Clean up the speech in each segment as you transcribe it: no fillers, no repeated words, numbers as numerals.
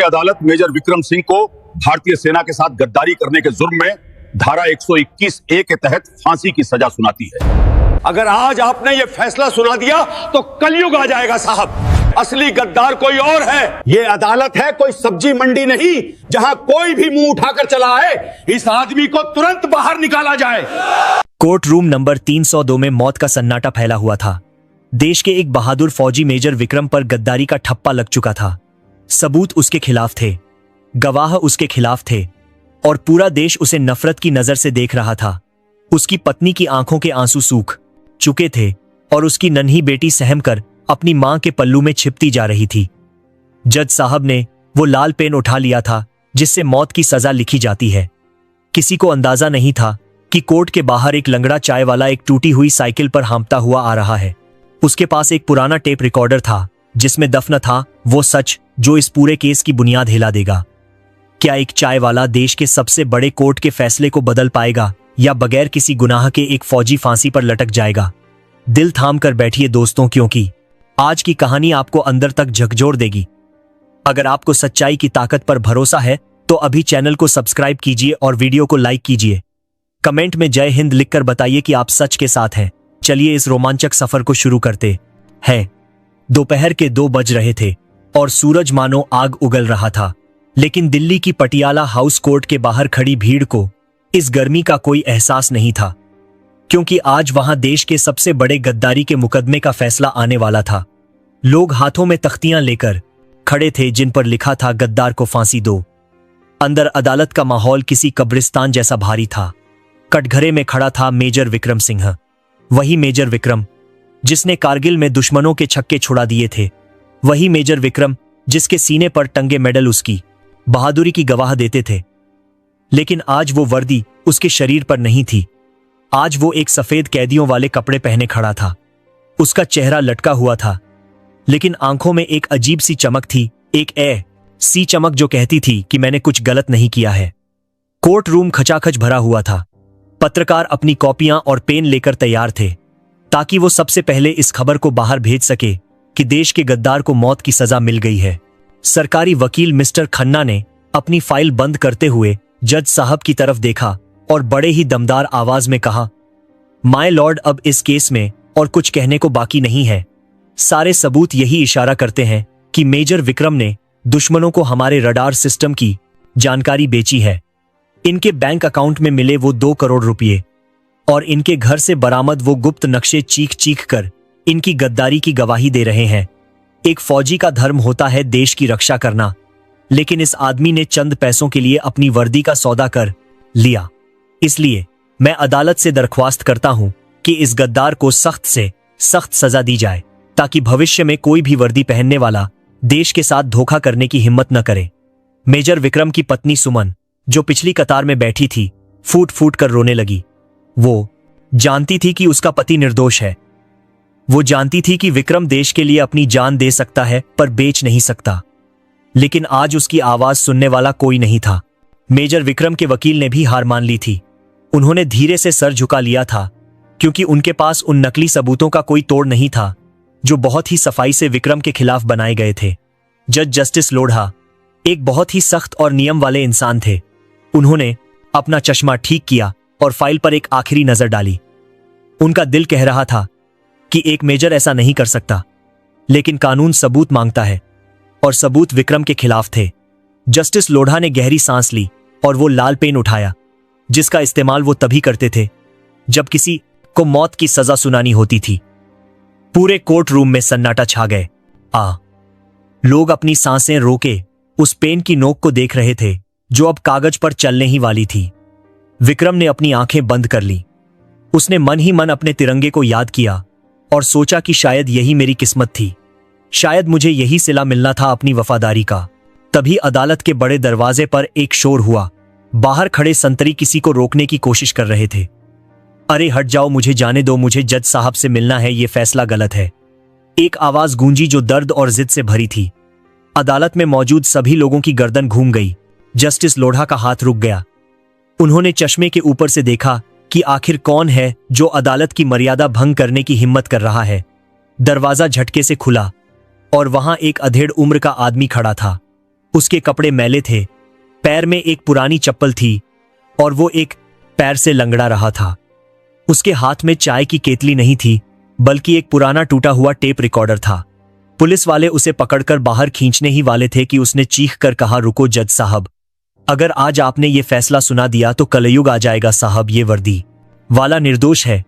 की अदालत मेजर विक्रम सिंह को भारतीय सेना के साथ गद्दारी करने के जुर्म में धारा 121 ए के तहत फांसी की सजा सुनाती है। अगर आज आपने ये फैसला सुना दिया तो कलयुग आ जाएगा साहब। असली गद्दार कोई और है। ये अदालत है, कोई सब्जी मंडी नहीं जहां कोई भी मुंह उठाकर चला आए। इस आदमी को तुरंत बाहर निकाला जाए। कोर्ट रूम नंबर 302 में मौत का सन्नाटा फैला हुआ था। देश के एक बहादुर फौजी मेजर विक्रम पर गद्दारी का ठप्पा लग चुका था। सबूत उसके खिलाफ थे, गवाह उसके खिलाफ थे और पूरा देश उसे नफरत की नजर से देख रहा था। उसकी पत्नी की आंखों के आंसू सूख चुके थे और उसकी नन्ही बेटी सहम कर अपनी मां के पल्लू में छिपती जा रही थी। जज साहब ने वो लाल पेन उठा लिया था जिससे मौत की सजा लिखी जाती है। किसी को अंदाजा नहीं था कि कोर्ट के बाहर एक लंगड़ा चाय वाला एक टूटी हुई साइकिल पर हाँफता हुआ आ रहा है। उसके पास एक पुराना टेप रिकॉर्डर था जिसमें दफन था वो सच जो इस पूरे केस की बुनियाद हिला देगा। क्या एक चाय वाला देश के सबसे बड़े कोर्ट के फैसले को बदल पाएगा या बगैर किसी गुनाह के एक फौजी फांसी पर लटक जाएगा? दिल थाम कर बैठिए दोस्तों, क्योंकि आज की कहानी आपको अंदर तक झकझोर देगी। अगर आपको सच्चाई की ताकत पर भरोसा है तो अभी चैनल को सब्सक्राइब कीजिए और वीडियो को लाइक कीजिए। कमेंट में जय हिंद लिखकर बताइए कि आप सच के साथ हैं। चलिए इस रोमांचक सफर को शुरू करते हैं। दोपहर के 2 बज रहे थे और सूरज मानो आग उगल रहा था, लेकिन दिल्ली की पटियाला हाउस कोर्ट के बाहर खड़ी भीड़ को इस गर्मी का कोई एहसास नहीं था, क्योंकि आज वहां देश के सबसे बड़े गद्दारी के मुकदमे का फैसला आने वाला था। लोग हाथों में तख्तियां लेकर खड़े थे जिन पर लिखा था गद्दार को फांसी दो। अंदर अदालत का माहौल किसी कब्रिस्तान जैसा भारी था। कटघरे में खड़ा था मेजर विक्रम सिंह, वही मेजर विक्रम जिसने कारगिल में दुश्मनों के छक्के छुड़ा दिए थे, वही मेजर विक्रम जिसके सीने पर टंगे मेडल उसकी बहादुरी की गवाह देते थे। लेकिन आज वो वर्दी उसके शरीर पर नहीं थी। आज वो एक सफेद कैदियों वाले कपड़े पहने खड़ा था। उसका चेहरा लटका हुआ था, लेकिन आंखों में एक अजीब सी चमक थी, एक सी चमक जो कहती थी कि मैंने कुछ गलत नहीं किया है। कोर्ट रूम खचाखच भरा हुआ था। पत्रकार अपनी कॉपियां और पेन लेकर तैयार थे ताकि वो सबसे पहले इस खबर को बाहर भेज सके कि देश के गद्दार को मौत की सजा मिल गई है। सरकारी वकील मिस्टर खन्ना ने अपनी फाइल बंद करते हुए जज साहब की तरफ देखा और बड़े ही दमदार आवाज में कहा, माय लॉर्ड, अब इस केस में और कुछ कहने को बाकी नहीं है। सारे सबूत यही इशारा करते हैं कि मेजर विक्रम ने दुश्मनों को हमारे रडार सिस्टम की जानकारी बेची है। इनके बैंक अकाउंट में मिले वो 2 करोड़ रुपए और इनके घर से बरामद वो गुप्त नक्शे चीख चीख कर इनकी गद्दारी की गवाही दे रहे हैं। एक फौजी का धर्म होता है देश की रक्षा करना, लेकिन इस आदमी ने चंद पैसों के लिए अपनी वर्दी का सौदा कर लिया। इसलिए मैं अदालत से दरख्वास्त करता हूं कि इस गद्दार को सख्त से सख्त सजा दी जाए ताकि भविष्य में कोई भी वर्दी पहनने वाला देश के साथ धोखा करने की हिम्मत न करे। मेजर विक्रम की पत्नी सुमन, जो पिछली कतार में बैठी थी, फूट फूट कर रोने लगी। वो जानती थी कि उसका पति निर्दोष है। वो जानती थी कि विक्रम देश के लिए अपनी जान दे सकता है पर बेच नहीं सकता, लेकिन आज उसकी आवाज सुनने वाला कोई नहीं था। मेजर विक्रम के वकील ने भी हार मान ली थी। उन्होंने धीरे से सर झुका लिया था, क्योंकि उनके पास उन नकली सबूतों का कोई तोड़ नहीं था जो बहुत ही सफाई से विक्रम के खिलाफ बनाए गए थे। जज जस्टिस लोढ़ा एक बहुत ही सख्त और नियम वाले इंसान थे। उन्होंने अपना चश्मा ठीक किया और फाइल पर एक आखिरी नजर डाली। उनका दिल कह रहा था कि एक मेजर ऐसा नहीं कर सकता, लेकिन कानून सबूत मांगता है और सबूत विक्रम के खिलाफ थे। जस्टिस लोढ़ा ने गहरी सांस ली और वो लाल पेन उठाया जिसका इस्तेमाल वो तभी करते थे जब किसी को मौत की सजा सुनानी होती थी। पूरे कोर्ट रूम में सन्नाटा छा गए। लोग अपनी सांसें रोके उस पेन की नोक को देख रहे थे जो अब कागज पर चलने ही वाली थी। विक्रम ने अपनी आंखें बंद कर ली। उसने मन ही मन अपने तिरंगे को याद किया और सोचा कि शायद यही मेरी किस्मत थी, शायद मुझे यही सिला मिलना था अपनी वफादारी का। तभी अदालत के बड़े दरवाजे पर एक शोर हुआ। बाहर खड़े संतरी किसी को रोकने की कोशिश कर रहे थे। अरे हट जाओ, मुझे जाने दो, मुझे जज साहब से मिलना है, ये फैसला गलत है। एक आवाज गूंजी जो दर्द और जिद से भरी थी। अदालत में मौजूद सभी लोगों की गर्दन घूम गई। जस्टिस लोढ़ा का हाथ रुक गया। उन्होंने चश्मे के ऊपर से देखा कि आखिर कौन है जो अदालत की मर्यादा भंग करने की हिम्मत कर रहा है। दरवाजा झटके से खुला और वहां एक अधेड़ उम्र का आदमी खड़ा था। उसके कपड़े मैले थे, पैर में एक पुरानी चप्पल थी और वो एक पैर से लंगड़ा रहा था। उसके हाथ में चाय की केतली नहीं थी, बल्कि एक पुराना टूटा हुआ टेप रिकॉर्डर था। पुलिस वाले उसे पकड़कर बाहर खींचने ही वाले थे कि उसने चीख कर कहा, रुको जज साहब, अगर आज आपने ये फैसला सुना दिया तो कलयुग आ जाएगा साहब। ये वर्दी वाला निर्दोष है,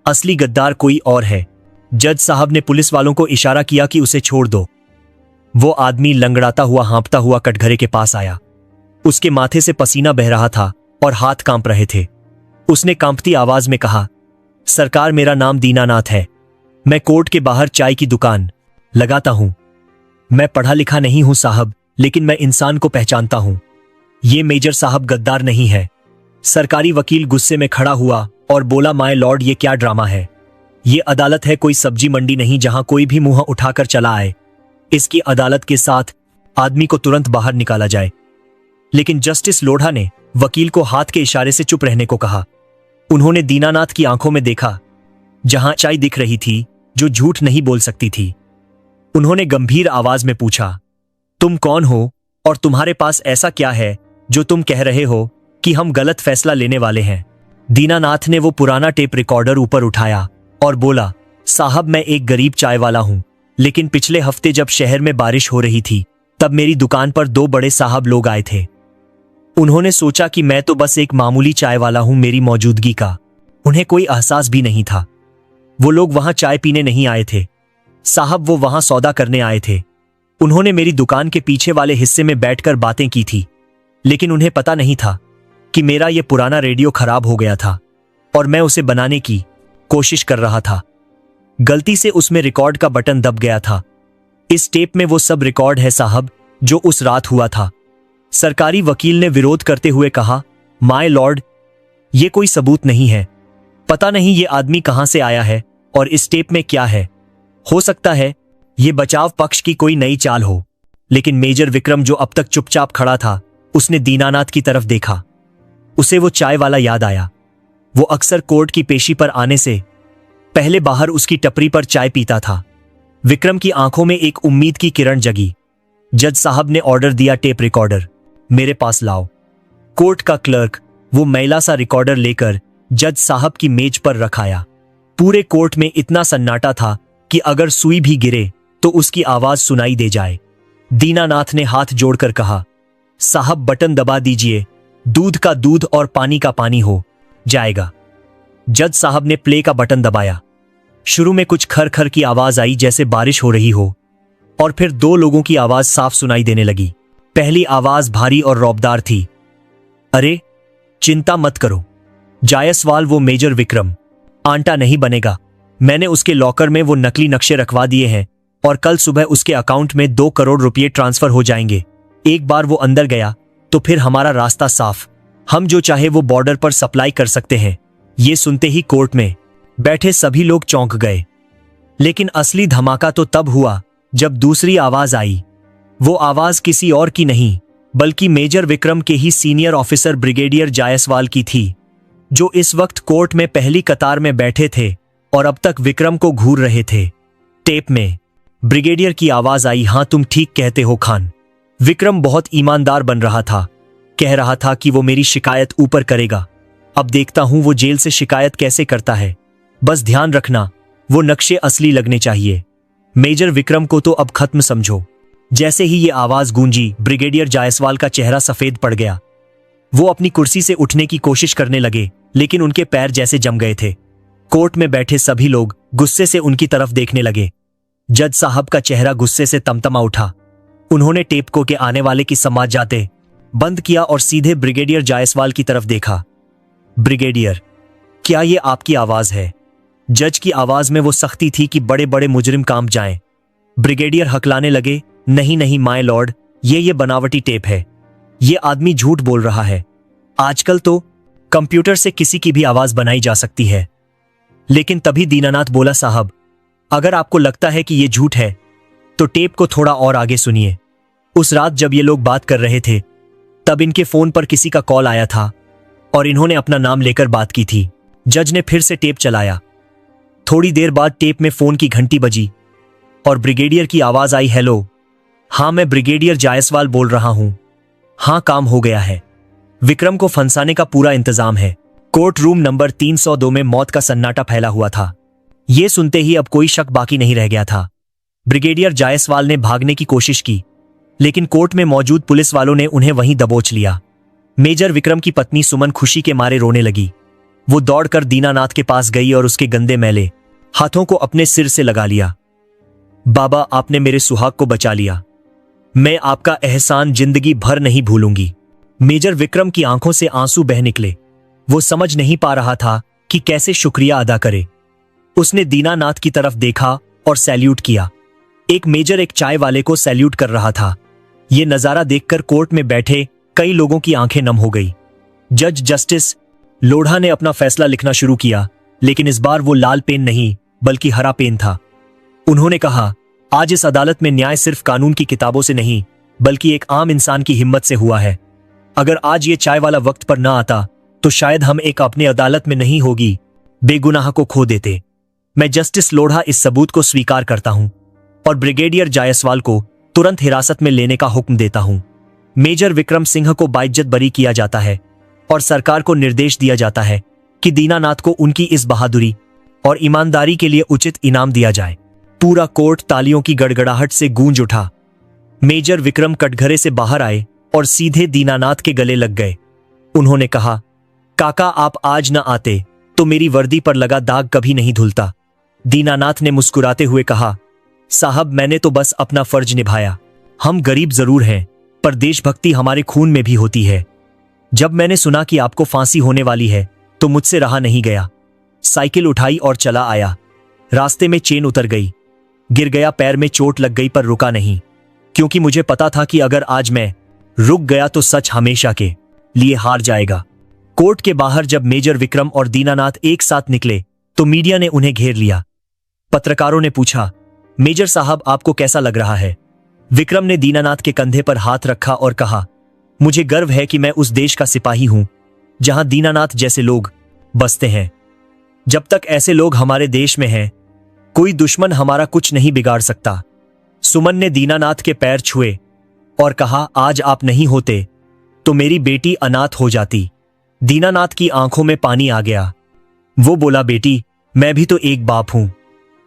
असली गद्दार कोई और है। जज साहब ने पुलिस वालों को इशारा किया कि उसे छोड़ दो। वो आदमी लंगड़ाता हुआ हाँफता हुआ कटघरे के पास आया। उसके माथे से पसीना बह रहा था और हाथ कांप रहे थे। उसने कांपती आवाज में कहा, सरकार, मेरा नाम दीनानाथ है। मैं कोर्ट के बाहर चाय की दुकान लगाता हूं। मैं पढ़ा लिखा नहीं हूं साहब, लेकिन मैं इंसान को पहचानता हूं। ये मेजर साहब गद्दार नहीं है। सरकारी वकील गुस्से में खड़ा हुआ और बोला, माय लॉर्ड, ये क्या ड्रामा है? ये अदालत है, कोई सब्जी मंडी नहीं जहां कोई भी मुंह उठाकर चला आए। इसकी अदालत के साथ आदमी को तुरंत बाहर निकाला जाए। लेकिन जस्टिस लोढ़ा ने वकील को हाथ के इशारे से चुप रहने को कहा। उन्होंने दीनानाथ की आंखों में देखा, जहां चाय दिख रही थी जो झूठ नहीं बोल सकती थी। उन्होंने गंभीर आवाज में पूछा, तुम कौन हो और तुम्हारे पास ऐसा क्या है जो तुम कह रहे हो कि हम गलत फैसला लेने वाले हैं? दीनानाथ ने वो पुराना टेप रिकॉर्डर ऊपर उठाया और बोला, साहब, मैं एक गरीब चाय वाला हूं, लेकिन पिछले हफ्ते जब शहर में बारिश हो रही थी तब मेरी दुकान पर 2 बड़े साहब लोग आए थे। उन्होंने सोचा कि मैं तो बस एक मामूली चाय वाला हूं, मेरी मौजूदगी का उन्हें कोई एहसास भी नहीं था। वो लोग वहां चाय पीने नहीं आए थे साहब, वो वहां सौदा करने आए थे। उन्होंने मेरी दुकान के पीछे वाले हिस्से में बैठकर बातें की थी, लेकिन उन्हें पता नहीं था कि मेरा ये पुराना रेडियो खराब हो गया था और मैं उसे बनाने की कोशिश कर रहा था। गलती से उसमें रिकॉर्ड का बटन दब गया था। इस टेप में वो सब रिकॉर्ड है साहब जो उस रात हुआ था। सरकारी वकील ने विरोध करते हुए कहा, माय लॉर्ड, ये कोई सबूत नहीं है। पता नहीं ये आदमी कहां से आया है और इस टेप में क्या है। हो सकता है ये बचाव पक्ष की कोई नई चाल हो। लेकिन मेजर विक्रम, जो अब तक चुपचाप खड़ा था, उसने दीनानाथ की तरफ देखा। उसे वो चाय वाला याद आया। वो अक्सर कोर्ट की पेशी पर आने से पहले बाहर उसकी टपरी पर चाय पीता था। विक्रम की आंखों में एक उम्मीद की किरण जगी। जज साहब ने ऑर्डर दिया, टेप रिकॉर्डर मेरे पास लाओ। कोर्ट का क्लर्क वो मैला सा रिकॉर्डर लेकर जज साहब की मेज पर रखाया। पूरे कोर्ट में इतना सन्नाटा था कि अगर सुई भी गिरे तो उसकी आवाज सुनाई दे जाए। दीनानाथ ने हाथ जोड़कर कहा, साहब, बटन दबा दीजिए, दूध का दूध और पानी का पानी हो जाएगा। जज साहब ने प्ले का बटन दबाया। शुरू में कुछ खर खर की आवाज आई जैसे बारिश हो रही हो, और फिर 2 लोगों की आवाज साफ सुनाई देने लगी। पहली आवाज भारी और रौबदार थी, अरे चिंता मत करो जायसवाल, वो मेजर विक्रम आंटा नहीं बनेगा। मैंने उसके लॉकर में वो नकली नक्शे रखवा दिए हैं और कल सुबह उसके अकाउंट में 2 करोड़ रुपए ट्रांसफर हो जाएंगे। एक बार वो अंदर गया तो फिर हमारा रास्ता साफ। हम जो चाहे वो बॉर्डर पर सप्लाई कर सकते हैं। ये सुनते ही कोर्ट में बैठे सभी लोग चौंक गए। लेकिन असली धमाका तो तब हुआ जब दूसरी आवाज आई। वो आवाज किसी और की नहीं, बल्कि मेजर विक्रम के ही सीनियर ऑफिसर ब्रिगेडियर जायसवाल की थी, जो इस वक्त कोर्ट में पहली कतार में बैठे थे और अब तक विक्रम को घूर रहे थे। टेप में ब्रिगेडियर की आवाज आई, हां तुम ठीक कहते हो खान। विक्रम बहुत ईमानदार बन रहा था। कह रहा था कि वो मेरी शिकायत ऊपर करेगा। अब देखता हूं वो जेल से शिकायत कैसे करता है। बस ध्यान रखना, वो नक्शे असली लगने चाहिए। मेजर विक्रम को तो अब खत्म समझो। जैसे ही ये आवाज गूंजी, ब्रिगेडियर जायसवाल का चेहरा सफेद पड़ गया। वो अपनी कुर्सी से उठने की कोशिश करने लगे, लेकिन उनके पैर जैसे जम गए थे। कोर्ट में बैठे सभी लोग गुस्से से उनकी तरफ देखने लगे। जज साहब का चेहरा गुस्से से तमतमा उठा। उन्होंने टेप को के आने वाले की समाज जाते बंद किया और सीधे ब्रिगेडियर जायसवाल की तरफ देखा। ब्रिगेडियर, क्या ये आपकी आवाज है? जज की आवाज में वो सख्ती थी कि बड़े बड़े मुजरिम कांप जाएं। ब्रिगेडियर हकलाने लगे, नहीं नहीं माय लॉर्ड, ये बनावटी टेप है। ये आदमी झूठ बोल रहा है। आजकल तो कंप्यूटर से किसी की भी आवाज बनाई जा सकती है। लेकिन तभी दीनानाथ बोला, साहब, अगर आपको लगता है कि ये झूठ है तो टेप को थोड़ा और आगे सुनिए। उस रात जब ये लोग बात कर रहे थे तब इनके फोन पर किसी का कॉल आया था और इन्होंने अपना नाम लेकर बात की थी। जज ने फिर से टेप चलाया। थोड़ी देर बाद टेप में फोन की घंटी बजी और ब्रिगेडियर की आवाज आई, हेलो हाँ, मैं ब्रिगेडियर जायसवाल बोल रहा हूं। हाँ, काम हो गया है। विक्रम को फंसाने का पूरा इंतजाम है। कोर्ट रूम नंबर 302 में मौत का सन्नाटा फैला हुआ था। यह सुनते ही अब कोई शक बाकी नहीं रह गया था। ब्रिगेडियर जायसवाल ने भागने की कोशिश की, लेकिन कोर्ट में मौजूद पुलिस वालों ने उन्हें वहीं दबोच लिया। मेजर विक्रम की पत्नी सुमन खुशी के मारे रोने लगी। वो दौड़कर दीनानाथ के पास गई और उसके गंदे मैले हाथों को अपने सिर से लगा लिया। बाबा, आपने मेरे सुहाग को बचा लिया। मैं आपका एहसान जिंदगी भर नहीं भूलूंगी। मेजर विक्रम की आंखों से आंसू बह निकले। वो समझ नहीं पा रहा था कि कैसे शुक्रिया अदा करे। उसने दीनानाथ की तरफ देखा और सैल्यूट किया। एक मेजर एक चाय वाले को सैल्यूट कर रहा था। यह नजारा देखकर कोर्ट में बैठे कई लोगों की आंखें नम हो गई। जज जस्टिस लोढ़ा ने अपना फैसला लिखना शुरू किया, लेकिन इस बार वो लाल पेन नहीं बल्कि हरा पेन था। उन्होंने कहा, आज इस अदालत में न्याय सिर्फ कानून की किताबों से नहीं बल्कि एक आम इंसान की हिम्मत से हुआ है। अगर आज ये चाय वाला वक्त पर ना आता तो शायद हम एक अपनी अदालत में नहीं होगी बेगुनाह को खो देते। मैं जस्टिस लोढ़ा इस सबूत को स्वीकार करता हूं और ब्रिगेडियर जायसवाल को तुरंत हिरासत में लेने का हुक्म देता हूं। मेजर विक्रम सिंह को बाइज्जत बरी किया जाता है और सरकार को निर्देश दिया जाता है कि दीनानाथ को उनकी इस बहादुरी और ईमानदारी के लिए उचित इनाम दिया जाए। पूरा कोर्ट तालियों की गड़गड़ाहट से गूंज उठा। मेजर विक्रम कटघरे से बाहर आए और सीधे दीनानाथ के गले लग गए। उन्होंने कहा, काका, आप आज न आते तो मेरी वर्दी पर लगा दाग कभी नहीं धुलता। दीनानाथ ने मुस्कुराते हुए कहा, साहब, मैंने तो बस अपना फर्ज निभाया। हम गरीब जरूर हैं, पर देशभक्ति हमारे खून में भी होती है। जब मैंने सुना कि आपको फांसी होने वाली है तो मुझसे रहा नहीं गया। साइकिल उठाई और चला आया। रास्ते में चेन उतर गई। गिर गया, पैर में चोट लग गई, पर रुका नहीं, क्योंकि मुझे पता था कि अगर आज मैं रुक गया तो सच हमेशा के लिए हार जाएगा। कोर्ट के बाहर जब मेजर विक्रम और दीनानाथ एक साथ निकले तो मीडिया ने उन्हें घेर लिया। पत्रकारों ने पूछा, मेजर साहब, आपको कैसा लग रहा है? विक्रम ने दीनानाथ के कंधे पर हाथ रखा और कहा, मुझे गर्व है कि मैं उस देश का सिपाही हूं जहां दीनानाथ जैसे लोग बसते हैं। जब तक ऐसे लोग हमारे देश में हैं, कोई दुश्मन हमारा कुछ नहीं बिगाड़ सकता। सुमन ने दीनानाथ के पैर छुए और कहा, आज आप नहीं होते तो मेरी बेटी अनाथ हो जाती। दीनानाथ की आंखों में पानी आ गया। वो बोला, बेटी, मैं भी तो एक बाप हूं।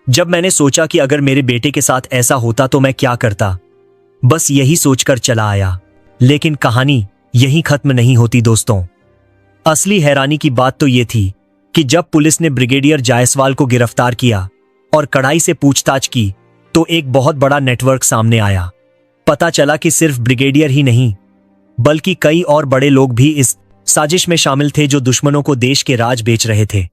जब मैंने सोचा कि अगर मेरे बेटे के साथ ऐसा होता तो मैं क्या करता, बस यही सोचकर चला आया। लेकिन कहानी यहीं खत्म नहीं होती दोस्तों। असली हैरानी की बात तो यह थी कि जब पुलिस ने ब्रिगेडियर जायसवाल को गिरफ्तार किया और कड़ाई से पूछताछ की तो एक बहुत बड़ा नेटवर्क सामने आया। पता चला कि सिर्फ ब्रिगेडियर ही नहीं बल्कि कई और बड़े लोग भी इस साजिश में शामिल थे जो दुश्मनों को देश के राज बेच रहे थे।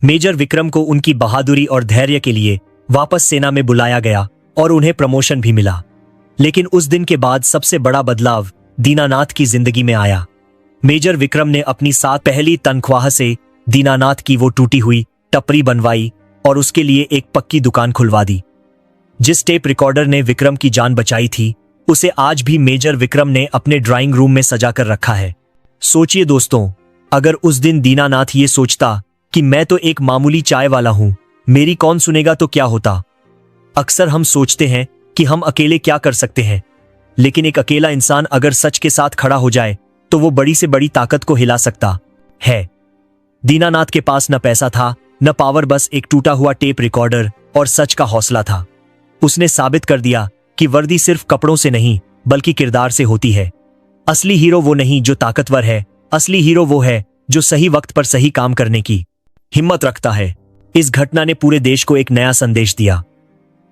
मेजर विक्रम को उनकी बहादुरी और धैर्य के लिए वापस सेना में बुलाया गया और उन्हें प्रमोशन भी मिला। लेकिन उस दिन के बाद सबसे बड़ा बदलाव दीनानाथ की जिंदगी में आया। मेजर विक्रम ने अपनी 7 पहली तनख्वाह से दीनानाथ की वो टूटी हुई टपरी बनवाई और उसके लिए एक पक्की दुकान खुलवा दी। जिस टेप रिकॉर्डर ने विक्रम की जान बचाई थी उसे आज भी मेजर विक्रम ने अपने ड्राइंग रूम में सजा कर रखा है। सोचिए दोस्तों, अगर उस दिन दीनानाथ ये सोचता कि मैं तो एक मामूली चाय वाला हूं, मेरी कौन सुनेगा, तो क्या होता। अक्सर हम सोचते हैं कि हम अकेले क्या कर सकते हैं, लेकिन एक अकेला इंसान अगर सच के साथ खड़ा हो जाए तो वो बड़ी से बड़ी ताकत को हिला सकता है। दीनानाथ के पास न पैसा था न पावर, बस एक टूटा हुआ टेप रिकॉर्डर और सच का हौसला था। उसने साबित कर दिया कि वर्दी सिर्फ कपड़ों से नहीं बल्कि किरदार से होती है। असली हीरो वो नहीं जो ताकतवर है, असली हीरो वो है जो सही वक्त पर सही काम करने की हिम्मत रखता है। इस घटना ने पूरे देश को एक नया संदेश दिया।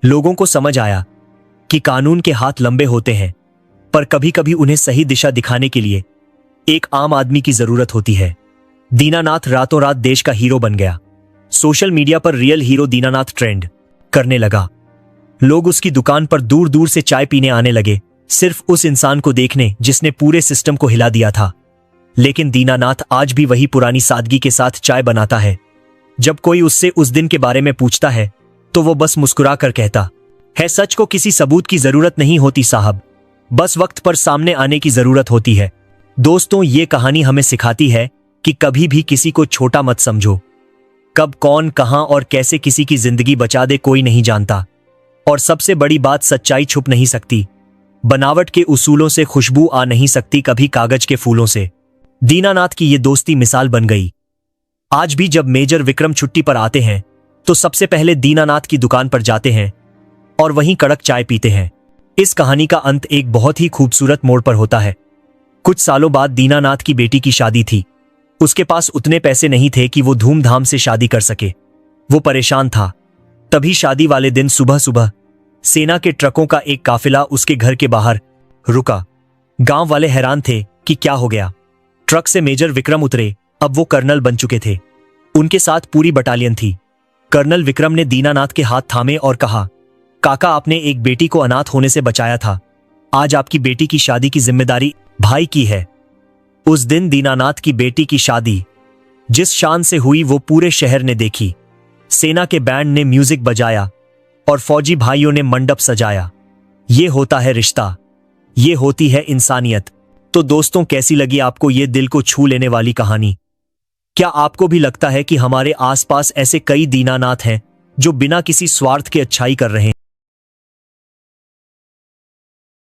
लोगों को समझ आया कि कानून के हाथ लंबे होते हैं, पर कभी कभी उन्हें सही दिशा दिखाने के लिए एक आम आदमी की जरूरत होती है। दीनानाथ रातों रात देश का हीरो बन गया। सोशल मीडिया पर रियल हीरो दीनानाथ ट्रेंड करने लगा। लोग उसकी दुकान पर दूर दूर से चाय पीने आने लगे, सिर्फ उस इंसान को देखने जिसने पूरे सिस्टम को हिला दिया था। लेकिन दीनानाथ आज भी वही पुरानी सादगी के साथ चाय बनाता है। जब कोई उससे उस दिन के बारे में पूछता है तो वो बस मुस्कुरा कर कहता है, सच को किसी सबूत की जरूरत नहीं होती साहब, बस वक्त पर सामने आने की जरूरत होती है। दोस्तों, ये कहानी हमें सिखाती है कि कभी भी किसी को छोटा मत समझो। कब कौन कहां और कैसे किसी की जिंदगी बचा दे कोई नहीं जानता। और सबसे बड़ी बात, सच्चाई छुप नहीं सकती, बनावट के उसूलों से खुशबू आ नहीं सकती, कभी कागज के फूलों से। दीनानाथ की ये दोस्ती मिसाल बन गई। आज भी जब मेजर विक्रम छुट्टी पर आते हैं तो सबसे पहले दीनानाथ की दुकान पर जाते हैं और वहीं कड़क चाय पीते हैं। इस कहानी का अंत एक बहुत ही खूबसूरत मोड़ पर होता है। कुछ सालों बाद दीनानाथ की बेटी की शादी थी। उसके पास उतने पैसे नहीं थे कि वो धूमधाम से शादी कर सके। वो परेशान था। तभी शादी वाले दिन सुबह सुबह सेना के ट्रकों का एक काफिला उसके घर के बाहर रुका। गांव वाले हैरान थे कि क्या हो गया। ट्रक से मेजर विक्रम उतरे। अब वो कर्नल बन चुके थे। उनके साथ पूरी बटालियन थी। कर्नल विक्रम ने दीनानाथ के हाथ थामे और कहा, काका, आपने एक बेटी को अनाथ होने से बचाया था। आज आपकी बेटी की शादी की जिम्मेदारी भाई की है। उस दिन दीनानाथ की बेटी की शादी जिस शान से हुई वो पूरे शहर ने देखी। सेना के बैंड ने म्यूजिक बजाया और फौजी भाइयों ने मंडप सजाया। ये होता है रिश्ता, ये होती है इंसानियत। तो दोस्तों, कैसी लगी आपको ये दिल को छू लेने वाली कहानी? क्या आपको भी लगता है कि हमारे आसपास ऐसे कई दीनानाथ हैं जो बिना किसी स्वार्थ के अच्छाई कर रहे हैं?